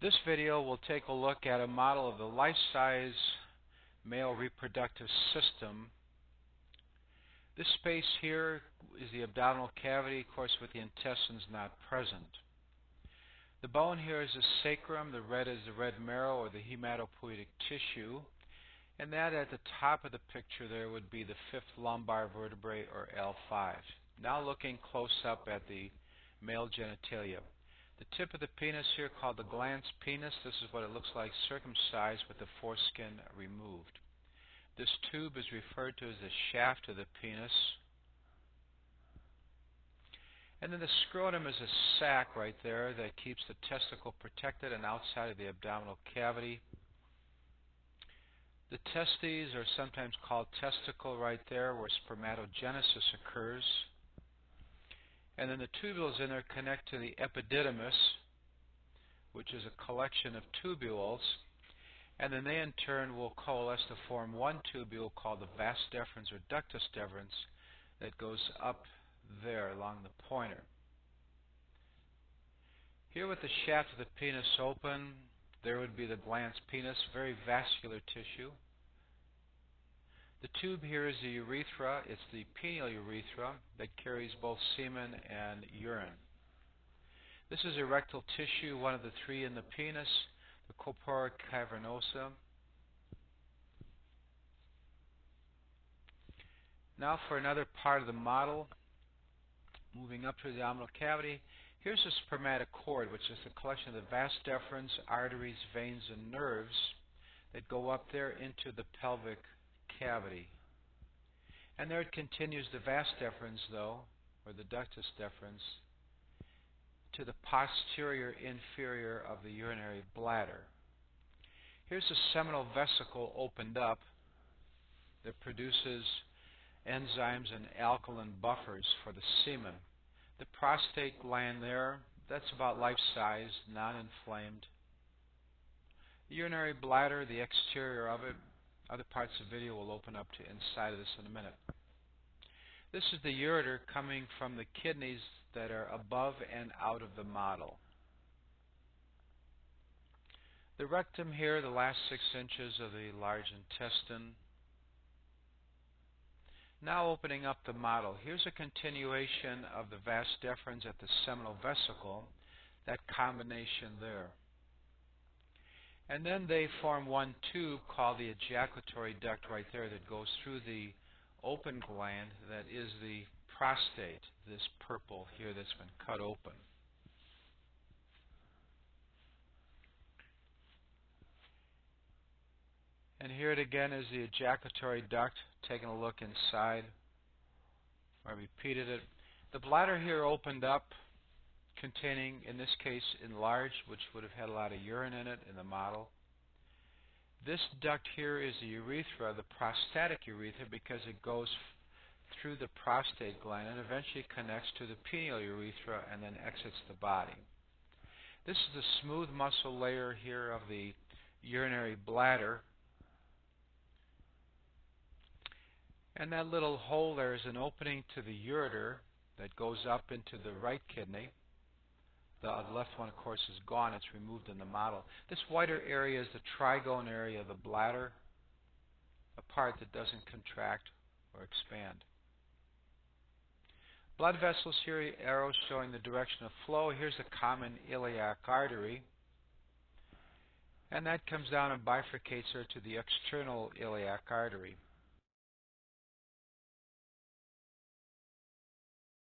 This video will take a look at a model of the life-size male reproductive system. This space here is the abdominal cavity, of course, with the intestines not present. The bone here is the sacrum, the red is the red marrow or the hematopoietic tissue, and that at the top of the picture there would be the fifth lumbar vertebrae or L5. Now looking close up at the male genitalia. The tip of the penis here, called the glans penis, this is what it looks like circumcised with the foreskin removed. This tube is referred to as the shaft of the penis. And then the scrotum is a sac right there that keeps the testicle protected and outside of the abdominal cavity. The testes are sometimes called testicle right there, where spermatogenesis occurs. And then the tubules in there connect to the epididymis, which is a collection of tubules, and then they in turn will coalesce to form one tubule called the vas deferens or ductus deferens that goes up there along the pointer. Here with the shaft of the penis open, there would be the glans penis, very vascular tissue. The tube here is the urethra. It's the penile urethra that carries both semen and urine. This is erectile tissue, one of the three in the penis, the corpora cavernosa. Now for another part of the model, moving up through the abdominal cavity, here's the spermatic cord, which is a collection of the vas deferens, arteries, veins, and nerves that go up there into the pelvic cavity. And there it continues the vas deferens, though, or the ductus deferens, to the posterior inferior of the urinary bladder. Here's the seminal vesicle opened up that produces enzymes and alkaline buffers for the semen. The prostate gland there, that's about life-size, non-inflamed. The urinary bladder, the exterior of it, other parts of the video will open up to inside of this in a minute. This is the ureter coming from the kidneys that are above and out of the model. The rectum here, the last 6 inches of the large intestine. Now opening up the model. Here's a continuation of the vas deferens at the seminal vesicle, that combination there. And then they form one tube called the ejaculatory duct right there that goes through the open gland that is the prostate, this purple here that's been cut open. And here it again is the ejaculatory duct, taking a look inside. I repeated it. The bladder here opened up, containing, in this case, enlarged, which would have had a lot of urine in it in the model. This duct here is the urethra, the prostatic urethra, because it goes through the prostate gland and eventually connects to the penile urethra and then exits the body. This is the smooth muscle layer here of the urinary bladder. And that little hole there is an opening to the ureter that goes up into the right kidney. The left one, of course, is gone. It's removed in the model. This whiter area is the trigone area of the bladder, a part that doesn't contract or expand. Blood vessels here, arrows showing the direction of flow. Here's the common iliac artery. And that comes down and bifurcates her to the external iliac artery.